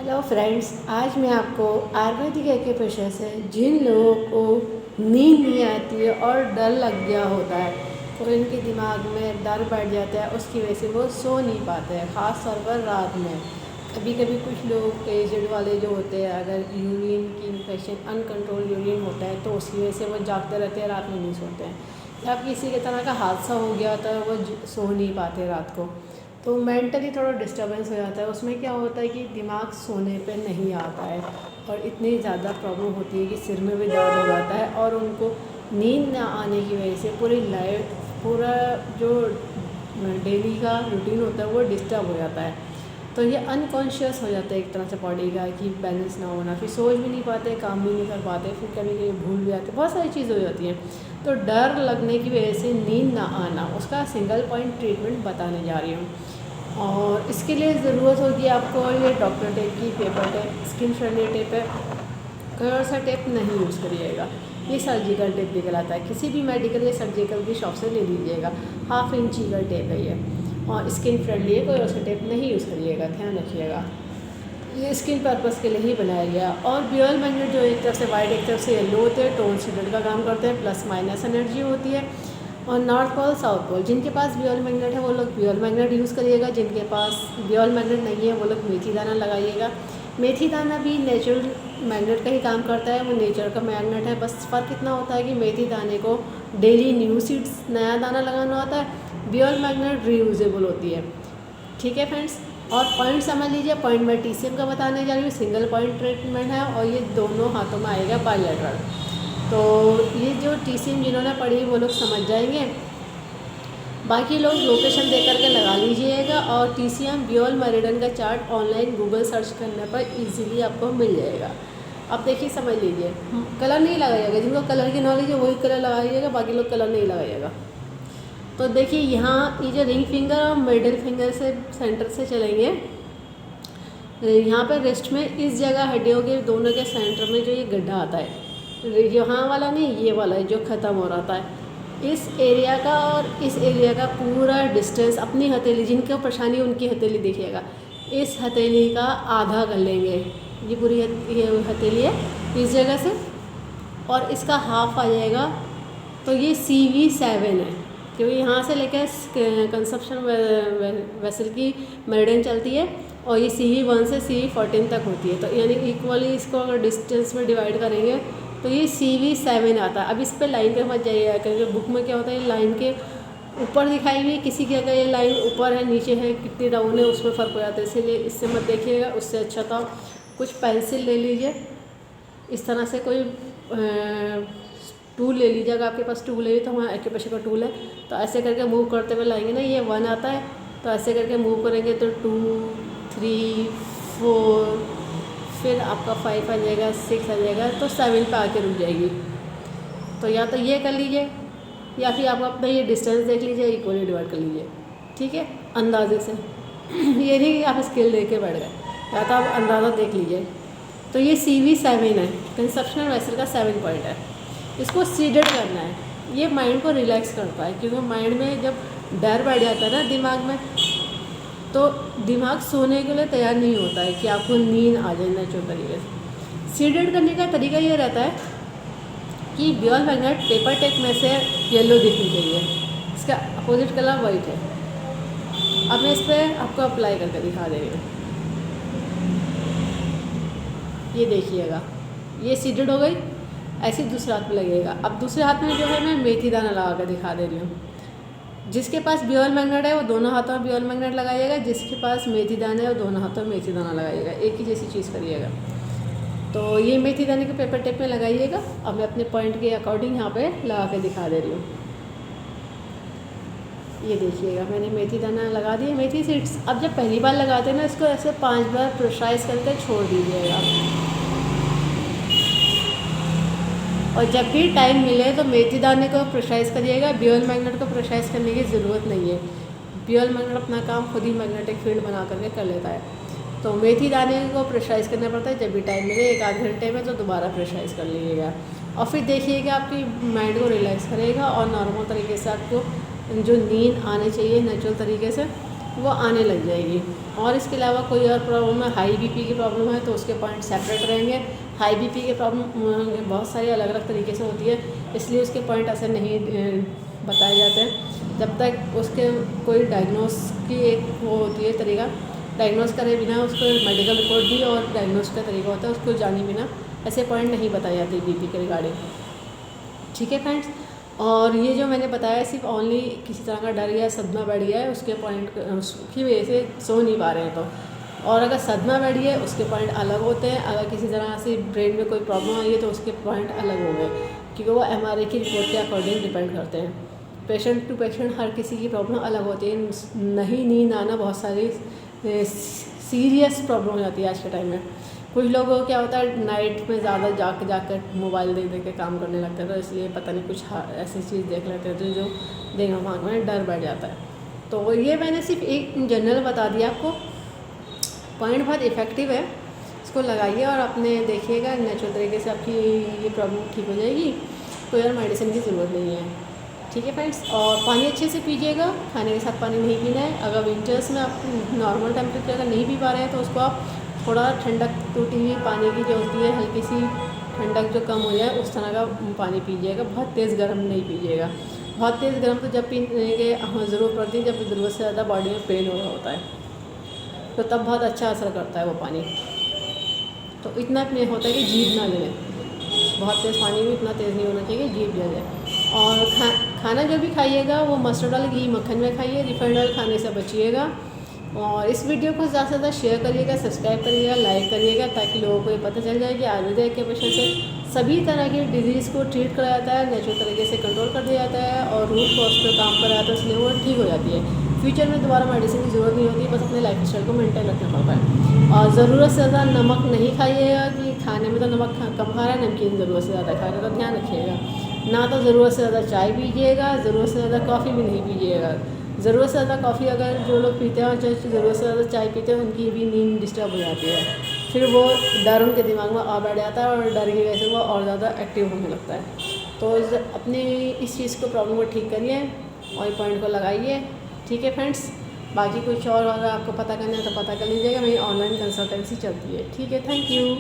Hello friends, आज मैं आपको आयुर्वेदिक एक्यूप्रेशर से जिन लोगों को नींद नहीं आती है और डर लग गया होता है, तो इनके दिमाग में डर बैठ जाता है, उसकी वजह से वो सो नहीं पाते हैं, ख़ास तौर पर रात में। कभी कभी कुछ लोग एजेड वाले जो होते हैं, अगर यूरिन की इन्फेक्शन अनकंट्रोल यूरिन होता है तो उसकी वजह से वो जागते रहते हैं, रात में नहीं सोते हैं। या किसी के तरह का हादसा हो गया होता है, वो सो नहीं पाते रात को, तो मेंटली थोड़ा डिस्टर्बेंस हो जाता है। उसमें क्या होता है कि दिमाग सोने पे नहीं आता है और इतनी ज़्यादा प्रॉब्लम होती है कि सिर में भी दर्द हो जाता है और उनको नींद ना आने की वजह से पूरा जो डेली का रूटीन होता है वो डिस्टर्ब हो जाता है। तो ये अनकॉन्शियस हो जाता है एक तरह से बॉडी का, कि बैलेंस ना होना, फिर सोच भी नहीं पाते, काम भी नहीं कर पाते, फिर कभी कभी भूल भी जाते, बहुत सारी चीज़ हो जाती हैं। तो डर लगने की वजह से नींद ना आना, उसका सिंगल पॉइंट ट्रीटमेंट बताने जा रही हूँ। और इसके लिए ज़रूरत होगी आपको ये डॉक्टर टेप की, paper tape, skin friendly tape है। कोई और सा टेप नहीं यूज़ करिएगा, ये सर्जिकल टेप भी कहलाता है। किसी भी मेडिकल या सर्जिकल की शॉप से ले लीजिएगा। 1/2 इंची का टेप है ये और स्किन फ्रेंडली है, कोई और सा टेप नहीं यूज़ करिएगा, ध्यान रखिएगा। ये स्किन पर्पस के लिए ही बनाया गया। और ड्यूअल मैग्नेट जो एक तरफ से वाइट एक तरफ से येलो होते हैं, टोन शेडर का काम करते हैं, प्लस माइनस एनर्जी होती है। और नॉर्थ पोल साउथ पोल, जिनके पास ड्यूअल मैग्नेट है वो लोग ड्यूअल मैग्नेट यूज़ करिएगा, जिनके पास ड्यूअल मैग्नेट नहीं है वो लोग मेथी दाना लगाइएगा। मेथी दाना भी नेचुरल मैग्नेट का ही काम करता है, वो नेचर का मैग्नेट है। बस फ़र्क इतना होता है कि मेथी दाने को डेली न्यू सीड्स नया दाना लगाना होता है, ड्यूअल मैग्नेट रीयूजेबल होती है। ठीक है फ्रेंड्स, और पॉइंट समझ लीजिए। पॉइंट मैं टीसीएम का बताने जा रही हूँ, सिंगल पॉइंट ट्रीटमेंट है और ये दोनों हाथों में आएगा बायलैटरल। तो ये जो टीसीएम जिन्होंने पढ़ी वो लोग समझ जाएंगे, बाकी लोग लोकेशन दे करके लगा लीजिएगा। और टीसीएम ड्यूअल मेरिडियन का चार्ट ऑनलाइन गूगल सर्च करने पर इजीली आपको मिल जाएगा। अब देखिए, समझ लीजिए, कलर नहीं लगाइएगा, जिनको कलर की नॉलेज है वही कलर लगाइएगा, बाकी लोग कलर नहीं लगाइएगा। तो देखिए, यहाँ ये जो रिंग फिंगर और मिडिल फिंगर से सेंटर से चलेंगे, यहाँ पर रिस्ट में इस जगह हड्डियों के दोनों के सेंटर में जो ये गड्ढा आता है, यहाँ वाला नहीं, ये वाला है जो ख़त्म हो रहा है, इस एरिया का और इस एरिया का पूरा डिस्टेंस अपनी हथेली, जिनको परेशानी उनकी हथेली देखिएगा, इस हथेली का आधा कर लेंगे। ये पूरी ये हथेली है इस जगह से, और इसका हाफ आ जाएगा। तो ये CV7 है, क्योंकि यहाँ से लेकर कंसप्शन वेसल की मेरिडियन चलती है और ये CV1 से CV14 तक होती है। तो यानी इक्वली इसको अगर डिस्टेंस में डिवाइड करेंगे तो ये CV7 आता है। अब इस पे लाइन पे मत जाइएगा, क्योंकि बुक में क्या होता है, लाइन के ऊपर दिखाई हुई, किसी की अगर ये लाइन ऊपर है नीचे है कितनी डाउन है उसमें फ़र्क हो जाता है, इसीलिए इससे मत देखिएगा। उससे अच्छा था कुछ पेंसिल ले लीजिए, इस तरह से कोई टूल ले लीजिएगा, आपके पास टूल है तो हमारा एक्यूप्रेशर का टूल है, तो ऐसे करके मूव करते हुए लाएंगे ना, ये 1 आता है तो ऐसे करके मूव करेंगे तो 2 3 4, फिर आपका 5 आ जाएगा, 6 आ जाएगा, तो 7 पे आके रुक जाएगी। तो या तो ये कर लीजिए या फिर आप अपना ये डिस्टेंस देख लीजिए, इक्वली डिवाइड कर लीजिए। ठीक है, अंदाजे से ये नहीं कि आप स्केल दे के बैठ गए, या तो आप अंदाज़ा देख लीजिए। तो ये CV7 है, कंसप्शनल वेसल का 7 पॉइंट है। इसको सीडेड करना है, ये माइंड को रिलैक्स करता है, क्योंकि माइंड में जब डर बैठ जाता है ना दिमाग में, तो दिमाग सोने के लिए तैयार नहीं होता है कि आपको नींद आ जाए नेचुरल तरीके से। सीडेड करने का तरीका ये रहता है कि ड्यूअल मैग्नेट पेपर टेप में से येलो दिखनी चाहिए, इसका अपोजिट कलर वाइट है। अब मैं इस पर आपको अप्लाई करके दिखा दे रही हूँ, ये देखिएगा, ये सीडेड हो गई। ऐसे दूसरे हाथ में लगेगा। अब दूसरे हाथ में जो है मैं मेथी दाना लगा कर दिखा दे रही हूँ। जिसके पास ड्यूअल मैग्नेट है वो दोनों हाथों में ड्यूअल मैग्नेट लगाइएगा, जिसके पास मेथी दाना है वो दोनों हाथों में मेथी दाना लगाइएगा, एक ही जैसी चीज़ करिएगा। तो ये मेथी दाने के पेपर टेप में लगाइएगा। अब मैं अपने पॉइंट के अकॉर्डिंग यहाँ पे लगा के दिखा दे रही हूँ, ये देखिएगा, मैंने मेथी दाना लगा दिया, मेथी सीड्स। अब जब पहली बार लगाते हैं ना, इसको ऐसे 5 बार प्रेशराइज करके छोड़ दीजिएगा, और जब भी टाइम मिले तो मेथी दाने को प्रेशराइज करिएगा। ड्यूअल मैग्नेट को प्रेशराइज करने की ज़रूरत नहीं है, ड्यूअल मैग्नेट अपना काम खुद ही मैग्नेटिक फील्ड बना करके कर लेता है। तो मेथी दाने को प्रेशराइज करना पड़ता है, जब भी टाइम मिले 1 आध घंटे में, तो दोबारा प्रेशराइज कर लीजिएगा। और फिर देखिएगा आपकी माइंड को रिलैक्स करेगा और नॉर्मल तरीके से आपको जो नींद आनी चाहिए नेचुरल तरीके से वो आने लग जाएगी। और इसके अलावा कोई और प्रॉब्लम है, हाई बीपी की प्रॉब्लम है तो उसके पॉइंट सेपरेट रहेंगे। हाई बीपी की प्रॉब्लम बहुत सारी अलग अलग तरीके से होती है, इसलिए उसके पॉइंट ऐसे नहीं बताए जाते हैं जब तक उसके कोई डायग्नोस की एक वो होती है तरीका, डायग्नोस करे बिना उसको मेडिकल रिपोर्ट भी और डायग्नोस का तरीका होता है, उसको जाने बिना ऐसे पॉइंट नहीं बताए जाते बीपी के रिगार्डिंग। ठीक है फ्रेंड्स, और ये जो मैंने बताया सिर्फ ओनली किसी तरह का डर या सदमा बढ़ गया है उसके पॉइंट उसकी वजह से सो नहीं पा रहे हैं तो, और अगर सदमा बढ़ गया है उसके पॉइंट अलग होते हैं। अगर किसी तरह से ब्रेन में कोई प्रॉब्लम आई है तो उसके पॉइंट अलग होंगे, क्योंकि वो MRI की रिपोर्ट के अकॉर्डिंग डिपेंड करते हैं। पेशेंट टू पेशेंट हर किसी की प्रॉब्लम अलग होती है। नहीं नींद आना बहुत सारी सीरियस प्रॉब्लम हो जाती है आज के टाइम में। कुछ लोगों को क्या होता है नाइट में ज़्यादा जाकर मोबाइल देख देख के काम करने लगते हैं, तो इसलिए पता नहीं कुछ ऐसी चीज़ देख लेते हैं जो दिमाग में डर बैठ जाता है। तो ये मैंने सिर्फ एक जनरल बता दिया आपको, पॉइंट बहुत इफ़ेक्टिव है, इसको लगाइए और अपने देखिएगा नेचुरल तरीके से आपकी ये प्रॉब्लम ठीक हो जाएगी, कोई और मेडिसिन की ज़रूरत नहीं है। ठीक है फ्रेंड्स, और पानी अच्छे से पीजिएगा, खाने के साथ पानी नहीं पीना है। अगर विंटर्स में आप नॉर्मल टेम्परेचर का नहीं पी पा रहे हैं तो उसको आप थोड़ा ठंडक टूटी हुई पानी की जो होती है, हल्की सी ठंडक जो कम हो जाए उस तरह का पानी पीजिएगा। बहुत तेज़ गर्म नहीं पीजिएगा, बहुत तेज़ गर्म तो जब पीने की ज़रूरत पड़ती है जब ज़रूरत से ज़्यादा बॉडी में पेन हो रहा होता है, तो तब बहुत अच्छा असर करता है वो पानी। तो इतना में होता है कि जीभ ना जले, बहुत तेज़ पानी भी इतना तेज़ नहीं होना चाहिए जीभ जले। और खाना जो भी खाइएगा वो मस्टर्ड ऑयल घी मक्खन में खाइए, रिफाइंड ऑयल खाने से बचिएगा। और इस वीडियो को ज़्यादा से ज़्यादा शेयर करिएगा, सब्सक्राइब करिएगा, लाइक करिएगा, ताकि लोगों को ये पता चल जाए कि आयुर्वेद एक्यूप्रेशर से सभी तरह की डिजीज़ को ट्रीट करा जाता है, नेचुरल तरीके से कंट्रोल कर दिया जाता है और रूट कॉज पे काम करा जाता है, इसलिए वो ठीक हो जाती है। फ्यूचर में दोबारा मेडिसिन की ज़रूरत नहीं होती, बस अपने लाइफ स्टाइल को मेंटेन रखना पड़ता है। और ज़रूरत से ज़्यादा नमक नहीं खाइएगा, कि खाने में तो नमक कम खा रहा है, नमकीन ज़रूरत से ज़्यादा खा रहा है, तो ध्यान रखिएगा। ना तो ज़रूरत से ज़्यादा चाय पीजिएगा, ज़रूरत से ज़्यादा कॉफ़ी भी नहीं पीजिएगा। ज़रूरत से ज़्यादा कॉफ़ी अगर जो लोग पीते हैं और जो ज़रूरत से ज़्यादा चाय पीते हैं उनकी भी नींद डिस्टर्ब हो जाती है, फिर वो डर उनके दिमाग में और बैठ जाता है और डर की वजह से वो और ज़्यादा एक्टिव होने लगता है। तो अपनी इस चीज़ को प्रॉब्लम को ठीक करिए और पॉइंट को लगाइए। ठीक है फ्रेंड्स, बाकी कुछ और अगर आपको पता करना है तो पता कर लीजिएगा, मेरी ऑनलाइन कंसल्टेंसी चलती है। ठीक है, थैंक यू।